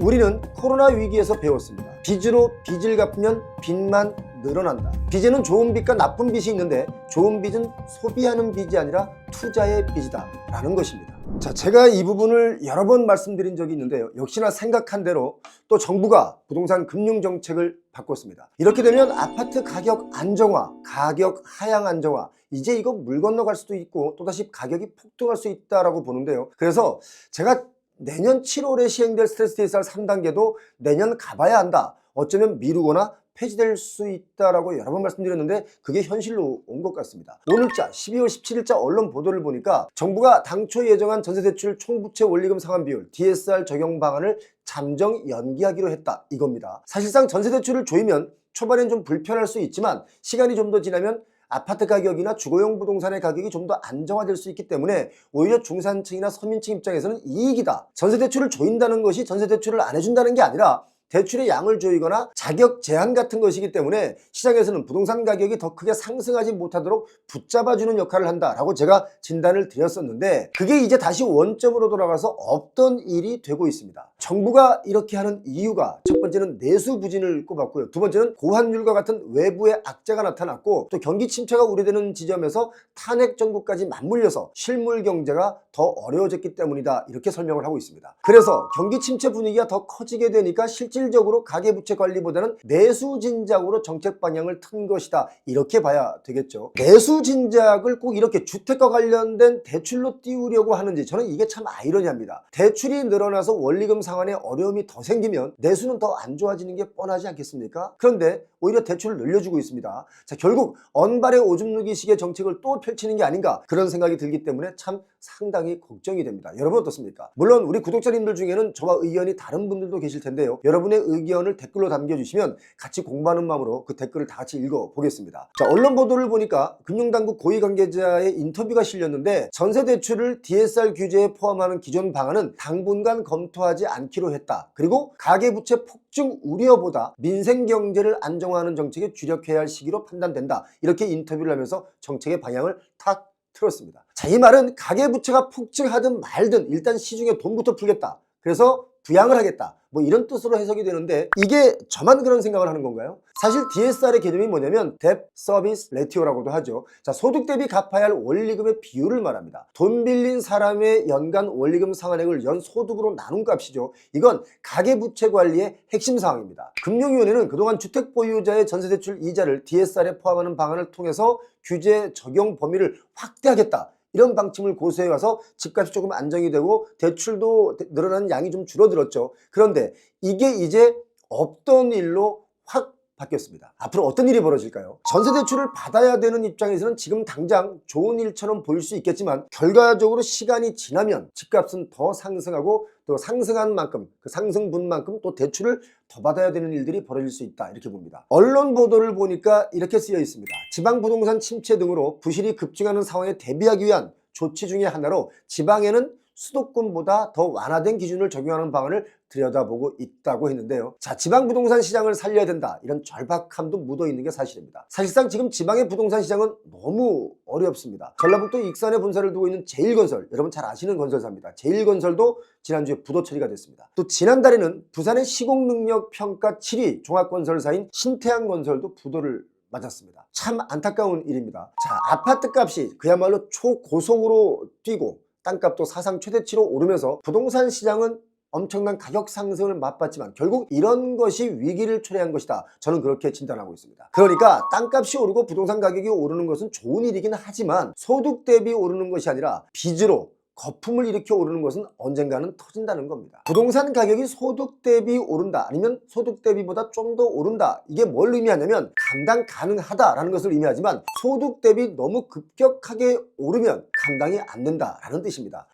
우리는 코로나 위기에서 배웠습니다. 빚으로 빚을 갚으면 빚만 늘어난다. 빚에는 좋은 빚과 나쁜 빚이 있는데 좋은 빚은 소비하는 빚이 아니라 투자의 빚이다 라는 것입니다. 자, 제가 이 부분을 여러 번 말씀드린 적이 있는데요. 역시나 생각한 대로 또 정부가 부동산 금융 정책을 바꿨습니다. 이렇게 되면 아파트 가격 안정화, 가격 하향 안정화, 이제 이거 물 건너갈 수도 있고 또다시 가격이 폭등할 수 있다라고 보는데요. 그래서 제가 내년 7월에 시행될 스트레스 TSR 3단계도 내년 가봐야 한다. 어쩌면 미루거나 폐지될 수 있다라고 여러 번 말씀드렸는데 그게 현실로 온 것 같습니다. 오늘자 12월 17일자 언론 보도를 보니까 정부가 당초 예정한 전세대출 총부채 원리금 상환 비율 DSR 적용 방안을 잠정 연기하기로 했다 이겁니다. 사실상 전세대출을 조이면 초반엔 좀 불편할 수 있지만 시간이 좀 더 지나면 아파트 가격이나 주거용 부동산의 가격이 좀 더 안정화될 수 있기 때문에 오히려 중산층이나 서민층 입장에서는 이익이다. 전세대출을 조인다는 것이 전세대출을 안 해준다는 게 아니라 대출의 양을 조이거나 자격 제한 같은 것이기 때문에 시장에서는 부동산 가격이 더 크게 상승하지 못하도록 붙잡아주는 역할을 한다라고 제가 진단을 드렸었는데 그게 이제 다시 원점으로 돌아가서 없던 일이 되고 있습니다. 정부가 이렇게 하는 이유가 첫 번째는 내수 부진을 꼽았고요. 두 번째는 고환율과 같은 외부의 악재가 나타났고 또 경기 침체가 우려되는 지점에서 탄핵 정부까지 맞물려서 실물 경제가 더 어려워졌기 때문이다 이렇게 설명을 하고 있습니다. 그래서 경기 침체 분위기가 더 커지게 되니까 실질적으로 가계부채 관리보다는 내수 진작으로 정책 방향을 튼 것이다 이렇게 봐야 되겠죠. 내수 진작을 꼭 이렇게 주택과 관련된 대출로 띄우려고 하는지 저는 이게 참 아이러니합니다. 대출이 늘어나서 원리금 상환에 어려움이 더 생기면 내수는 더 안 좋아지는 게 뻔하지 않겠습니까? 그런데 오히려 대출을 늘려주고 있습니다. 자, 결국 언발의 오줌 누기식의 정책을 또 펼치는 게 아닌가 그런 생각이 들기 때문에 참 상당히 걱정이 됩니다. 여러분 어떻습니까? 물론 우리 구독자님들 중에는 저와 의견이 다른 분들도 계실 텐데요. 여러분의 의견을 댓글로 남겨주시면 같이 공부하는 마음으로 그 댓글을 다 같이 읽어보겠습니다. 자, 언론 보도를 보니까 금융당국 고위 관계자의 인터뷰가 실렸는데 전세대출을 DSR 규제에 포함하는 기존 방안은 당분간 검토하지 않기로 했다. 그리고 가계부채 폭증 우려보다 민생경제를 안정화하는 정책에 주력해야 할 시기로 판단된다. 이렇게 인터뷰를 하면서 정책의 방향을 탁 틀었습니다. 자, 이 말은 가계부채가 폭증하든 말든 일단 시중에 돈부터 풀겠다. 그래서 부양을 하겠다. 뭐 이런 뜻으로 해석이 되는데 이게 저만 그런 생각을 하는 건가요? 사실 DSR의 개념이 뭐냐면 Debt Service Ratio라고도 하죠. 자, 소득 대비 갚아야 할 원리금의 비율을 말합니다. 돈 빌린 사람의 연간 원리금 상환액을 연 소득으로 나눈 값이죠. 이건 가계부채 관리의 핵심 사항입니다. 금융위원회는 그동안 주택 보유자의 전세대출 이자를 DSR에 포함하는 방안을 통해서 규제 적용 범위를 확대하겠다. 이런 방침을 고수해 와서 집값이 조금 안정이 되고 대출도 늘어나는 양이 좀 줄어들었죠. 그런데 이게 이제 없던 일로 확 바뀌었습니다. 앞으로 어떤 일이 벌어질까요? 전세대출을 받아야 되는 입장에서는 지금 당장 좋은 일처럼 보일 수 있겠지만 결과적으로 시간이 지나면 집값은 더 상승하고 또 상승한 만큼 그 상승분만큼 또 대출을 더 받아야 되는 일들이 벌어질 수 있다 이렇게 봅니다. 언론 보도를 보니까 이렇게 쓰여 있습니다. 지방부동산 침체 등으로 부실이 급증하는 상황에 대비하기 위한 조치 중에 하나로 지방에는 수도권보다 더 완화된 기준을 적용하는 방안을 들여다보고 있다고 했는데요. 자, 지방 부동산 시장을 살려야 된다. 이런 절박함도 묻어 있는 게 사실입니다. 사실상 지금 지방의 부동산 시장은 너무 어렵습니다. 전라북도 익산에 본사를 두고 있는 제일건설, 여러분 잘 아시는 건설사입니다. 제일건설도 지난주에 부도 처리가 됐습니다. 또 지난달에는 부산의 시공능력 평가 7위 종합건설사인 신태양건설도 부도를 맞았습니다. 참 안타까운 일입니다. 자, 아파트 값이 그야말로 초고속으로 뛰고 땅값도 사상 최대치로 오르면서 부동산 시장은 엄청난 가격 상승을 맛봤지만 결국 이런 것이 위기를 초래한 것이다. 저는 그렇게 진단하고 있습니다. 그러니까 땅값이 오르고 부동산 가격이 오르는 것은 좋은 일이긴 하지만 소득 대비 오르는 것이 아니라 빚으로 거품을 일으켜 오르는 것은 언젠가는 터진다는 겁니다. 부동산 가격이 소득 대비 오른다 아니면 소득 대비보다 좀 더 오른다 이게 뭘 의미하냐면 감당 가능하다라는 것을 의미하지만 소득 대비 너무 급격하게 오르면 감당이 안 된다라는 뜻입니다.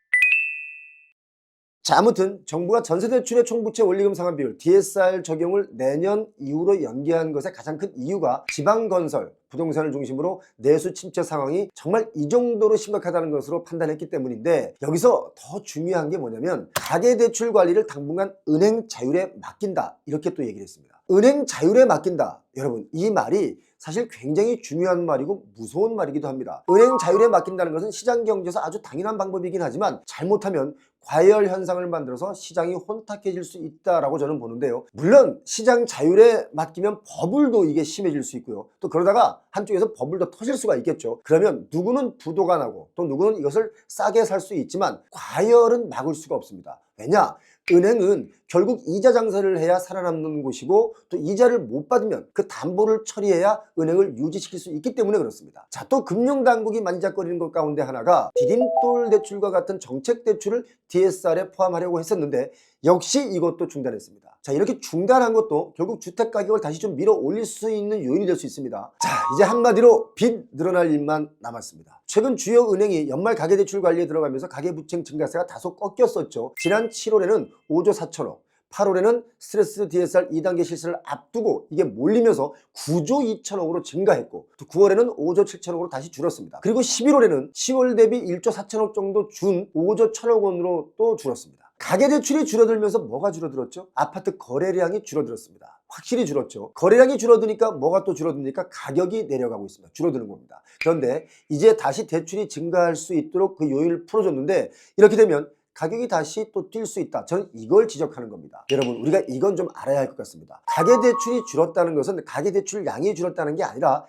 자, 아무튼 정부가 전세대출의 총부채 원리금 상환 비율 DSR 적용을 내년 이후로 연기한 것의 가장 큰 이유가 지방건설, 부동산을 중심으로 내수 침체 상황이 정말 이 정도로 심각하다는 것으로 판단했기 때문인데 여기서 더 중요한 게 뭐냐면 가계대출 관리를 당분간 은행 자율에 맡긴다 이렇게 또 얘기를 했습니다. 은행 자율에 맡긴다. 여러분 이 말이 사실 굉장히 중요한 말이고 무서운 말이기도 합니다. 은행 자율에 맡긴다는 것은 시장 경제에서 아주 당연한 방법이긴 하지만 잘못하면 과열 현상을 만들어서 시장이 혼탁해질 수 있다라고 저는 보는데요. 물론 시장 자율에 맡기면 버블도 이게 심해질 수 있고요. 또 그러다가 한쪽에서 버블도 터질 수가 있겠죠. 그러면 누구는 부도가 나고 또 누구는 이것을 싸게 살 수 있지만 과열은 막을 수가 없습니다. 왜냐? 은행은 결국 이자 장사를 해야 살아남는 곳이고 또 이자를 못 받으면 그 담보를 처리해야 은행을 유지시킬 수 있기 때문에 그렇습니다. 자, 또 금융당국이 만지작거리는 것 가운데 하나가 디딤돌 대출과 같은 정책 대출을 DSR에 포함하려고 했었는데 역시 이것도 중단했습니다. 자, 이렇게 중단한 것도 결국 주택 가격을 다시 좀 밀어 올릴 수 있는 요인이 될 수 있습니다. 자, 이제 한마디로 빚 늘어날 일만 남았습니다. 최근 주요 은행이 연말 가계대출 관리에 들어가면서 가계부채 증가세가 다소 꺾였었죠. 지난 7월에는 5조 4천억, 8월에는 스트레스 DSR 2단계 실시를 앞두고 이게 몰리면서 9조 2천억으로 증가했고 또 9월에는 5조 7천억으로 다시 줄었습니다. 그리고 11월에는 10월 대비 1조 4천억 정도 준 5조 1천억 원으로 또 줄었습니다. 가계대출이 줄어들면서 뭐가 줄어들었죠? 아파트 거래량이 줄어들었습니다. 확실히 줄었죠. 거래량이 줄어드니까 뭐가 또 줄어드니까 가격이 내려가고 있습니다. 줄어드는 겁니다. 그런데 이제 다시 대출이 증가할 수 있도록 그 요인을 풀어줬는데 이렇게 되면 가격이 다시 또 뛸 수 있다. 저는 이걸 지적하는 겁니다. 여러분, 우리가 이건 좀 알아야 할 것 같습니다. 가계대출이 줄었다는 것은 가계대출 양이 줄었다는 게 아니라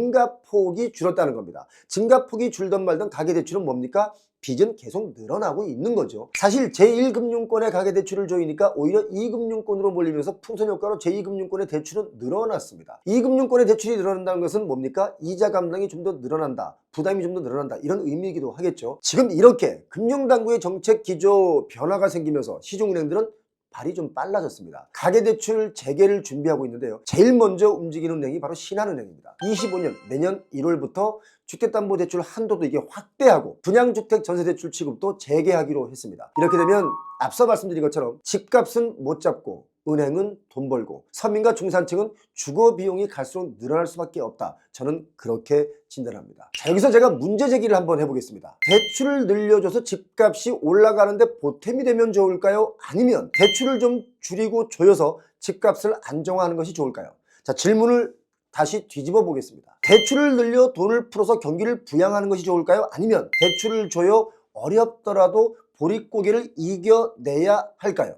증가폭이 줄었다는 겁니다. 증가폭이 줄던 말던 가계대출은 뭡니까? 빚은 계속 늘어나고 있는 거죠. 사실 제1금융권의 가계대출을 조이니까 오히려 2금융권으로 몰리면서 풍선효과로 제2금융권의 대출은 늘어났습니다. 2금융권의 대출이 늘어난다는 것은 뭡니까? 이자 감당이 좀 더 늘어난다. 부담이 좀 더 늘어난다. 이런 의미이기도 하겠죠. 지금 이렇게 금융당국의 정책 기조 변화가 생기면서 시중은행들은 발이 좀 빨라졌습니다. 가계대출 재개를 준비하고 있는데요. 제일 먼저 움직이는 은행이 바로 신한은행입니다. 25년 내년 1월부터 주택담보대출 한도도 이게 확대하고 분양주택 전세대출 취급도 재개하기로 했습니다. 이렇게 되면 앞서 말씀드린 것처럼 집값은 못 잡고 은행은 돈 벌고 서민과 중산층은 주거 비용이 갈수록 늘어날 수밖에 없다. 저는 그렇게 진단합니다. 자, 여기서 제가 문제 제기를 한번 해보겠습니다. 대출을 늘려줘서 집값이 올라가는데 보탬이 되면 좋을까요? 아니면 대출을 좀 줄이고 조여서 집값을 안정화하는 것이 좋을까요? 자, 질문을 다시 뒤집어 보겠습니다. 대출을 늘려 돈을 풀어서 경기를 부양하는 것이 좋을까요? 아니면 대출을 줘요 어렵더라도 보릿고개를 이겨내야 할까요?